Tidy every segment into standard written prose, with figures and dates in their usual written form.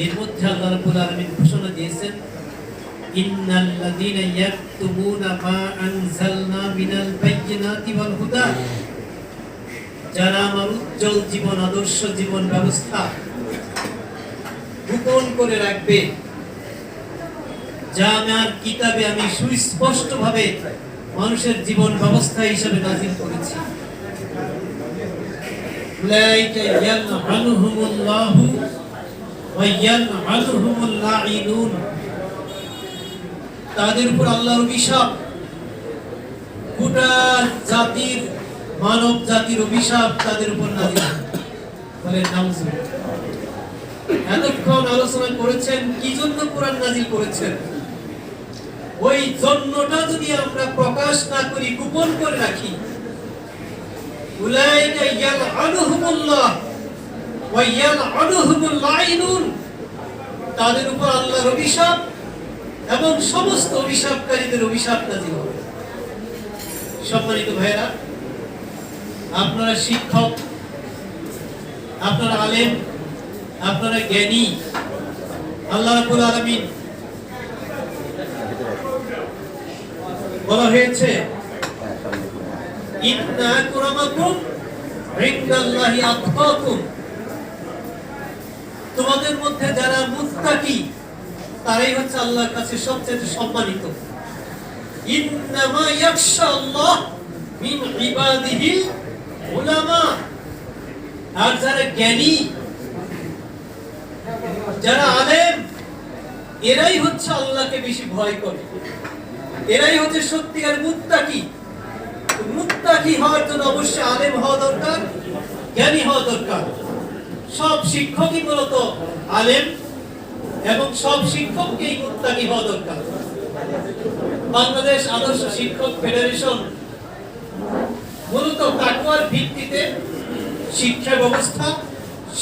এর মধ্যে আল্লাহ রাব্বুল আলামিন ঘোষণা দিয়েছেন, ইন্নাল্লাযীনা ইয়াকতুমুনা মা আনজালনা মিনাল বায়্যিনাতি ওয়াল হুদা, যারা আমার উজ্জ্বল জীবন আদর্শ জীবন ব্যবস্থা গোপন করে রাখবে, যা আমার কিতাবে আমি সুস্পষ্টভাবে মানুষের জীবন ব্যবস্থা হিসেবে নাযিল করেছি, উলাইকা ইয়ালআনুহুমুল্লাহু ওয়া ইয়ালআনুহুমুল লাঈনুন, তাদের উপর আল্লাহর অভিশাপ, গোটা জাতির মানব জাতির অভিশাপ তাদের উপর নাযিল বলে। নাউজুবিল্লাহ। এতক্ষণ আলোচনা করেছেন কি জন্য কোরআন নাযিল করেছেন, ওই জন্যটা যদি আমরা প্রকাশ না করি, গোপন করে রাখি, উলাইকা ইয়ালআনুহুমুল্লাহ ওয়া ইয়ালআনুহুমুল লাঈনুন, তাদের উপর আল্লাহর অভিশাপ এবং সমস্ত অভিশাপকারীদের অভিশাপ নাযিল হবে। সম্মানিত ভাইরা, আপনারা শিক্ষক, আপনারা আলেম, আপনারা জ্ঞানী, আল্লাহ রাব্বুল আলামিন বলা হয়েছে, ইন্না আকরামাকুম ইনদাল্লাহি আতকাকুম, তোমাদের মধ্যে যারা মুত্তাকি তারাই হচ্ছে আল্লাহর কাছে সবচেয়ে সম্মানিত। ইন্নামা ইয়াখশাল্লাহ মিন ইবাদিহিল উলামা, আর যারা জ্ঞানী, যারা আলেম, এরাই হচ্ছে আল্লাহকে বেশি ভয় করে, এরাই হচ্ছে সত্যিকার মুত্তাকি। মুত্তাকি হওয়ার জন্য অবশ্যই আলেম হওয়া দরকার, জ্ঞানী হওয়া দরকার। সব শিক্ষকই মূলত আলেম এবং সব শিক্ষককেই মুত্তাকি হওয়া দরকার। বাংলাদেশ আদর্শ শিক্ষক ফেডারেশন মূলত তাকওয়ার ভিত্তিতে শিক্ষা ব্যবস্থা,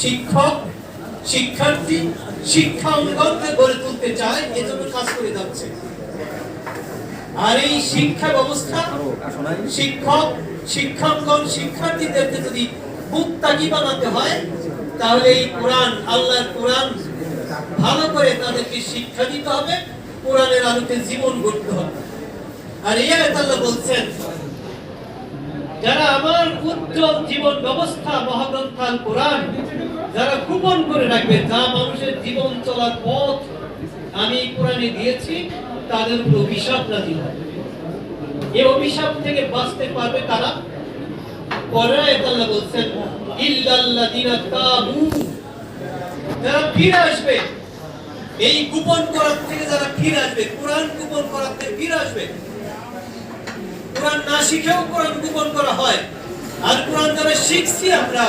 শিক্ষক, শিক্ষার্থী, শিক্ষা অঙ্গনকে গড়ে তুলতে চায়, এজন্য কাজ করে যাচ্ছে। আর এই শিক্ষা ব্যবস্থা, শিক্ষক, শিক্ষাঙ্গন, শিক্ষার্থীদেরকে যদি মুত্তাকি বানাতে হয়, তাহলে এই কোরআন, আল্লাহর কোরআন ভালো করে তাদেরকে শিক্ষা দিতে হবে, কোরআনের আলোকে জীবন গড়তে হবে। আর এই আয়াতে আল্লাহ বলছেন, যারা আমার উজ্জ্বল জীবন ব্যবস্থা মহাগ্রন্থ আল কোরআন যারা গোপন করে রাখবে, যা মানুষের জীবন চলার পথ আমি কোরআনে দিয়েছি, তাদের উপর অভিশাপ নাযিল হবে। এই অভিশাপ থেকে বাঁচতে পারবে তারা। পরের আয়াতে আল্লাহ বলছেন, ইল্লাল্লাযিনা তাবু, যারা ফিরে আসবে, এই গোপন করার থেকে যারা ফিরে আসবে, কোরআন গোপন করার থেকে ফিরে আসবে। কোরআন না শিখেও কোরআন গোপন করা হয়, আর কোরআন যারা শিখছি আমরা,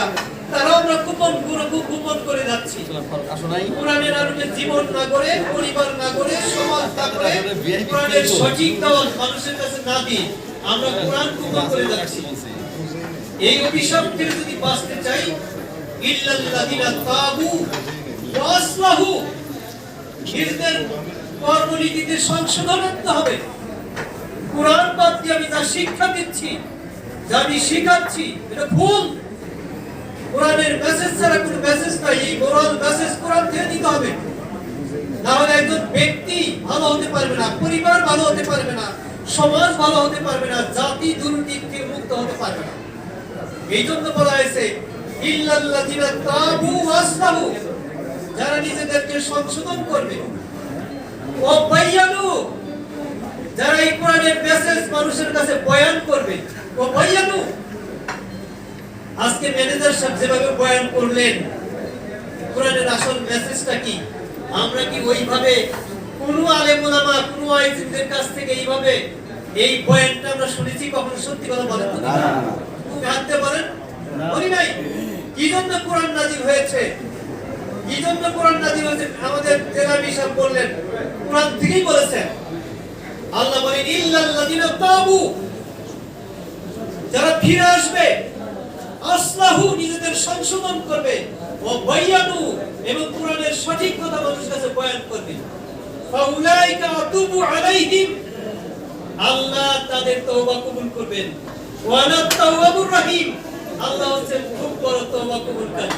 তারাও আমরা গোপন করে যাচ্ছি। কোরআনের আলোকে জীবন না করে, পরিবার না করে, সমাজ না করে, কোরআনের সঠিক দাওয়াত মানুষের কাছে না দিয়ে আমরা কোরআন গোপন করে যাচ্ছি। এই অভিশাপ থেকে যদি বাঁচতে চাই, ইল্লাল্লাযিনা তাবু ওয়া আসলাহু, নিজেদের কর্মনীতিতে সংশোধন আনতে হবে। কোরআন বাদ দিয়ে আমি যা শিক্ষা দিচ্ছি, যা আমি শিখাচ্ছি, এটা ভুল। কোরআনের মেসেজ ছাড়া কোনো মেসেজ নাই, এই মোরাল মেসেজ কোরআন থেকে দিতে হবে। না হলে একজন ব্যক্তি ভালো হতে পারবে না, পরিবার ভালো হতে পারবে না, সমাজ ভালো হতে পারবে না, জাতি দুর্নীতি থেকে মুক্ত হতে পারবে না। এই জন্য বলা হয়েছে, ইল্লাল্লাযিনা তাবু ওয়া আসলাহু, যারা নিজেদেরকে সংশোধন করবে, ও বায়ানু, যারা এই কোরআনের মেসেজ মানুষের কাছে বয়ান করবে, ও বায়ানু। আজকে ম্যানেজার সাহেব যেভাবে বয়ান করলেন, কোরআনের আসল মেসেজটা কি? আমরা কি ওইভাবে কোন আলেম ওলামা, কোন ওয়াইজদের কাছ থেকে এইভাবে এই বয়ানটা আমরা শুনেছি কখনো? সত্যি কথা বলেন তো, তুমি হাতে বলেন, বলি নাই। কি জন্য কোরআন নাযিল হয়েছে? কি জন্য কোরআন নাযিল হয়েছে? আমাদের তেলাবি সাহেব বললেন, কোরআন থেকেই বলেছেন। আল্লাহ বলেন, ইল্লাল্লাযিনা তাবু, যারা ফিরে আসবে, আসলাহু, নিজেদের সংশোধন করবে, ও বায়ানু, এবং কোরআনের সঠিক কথা মানুষের কাছে বয়ান করবে, ফাউলাইকা আতুবু আলাইহিম, আল্লাহ তাদের তওবা কবুল করবেন। ওয়া আনা তাওয়াবুর রহিম, আল্লাহ হচ্ছেন খুব বড় তওবা কবুলকারী।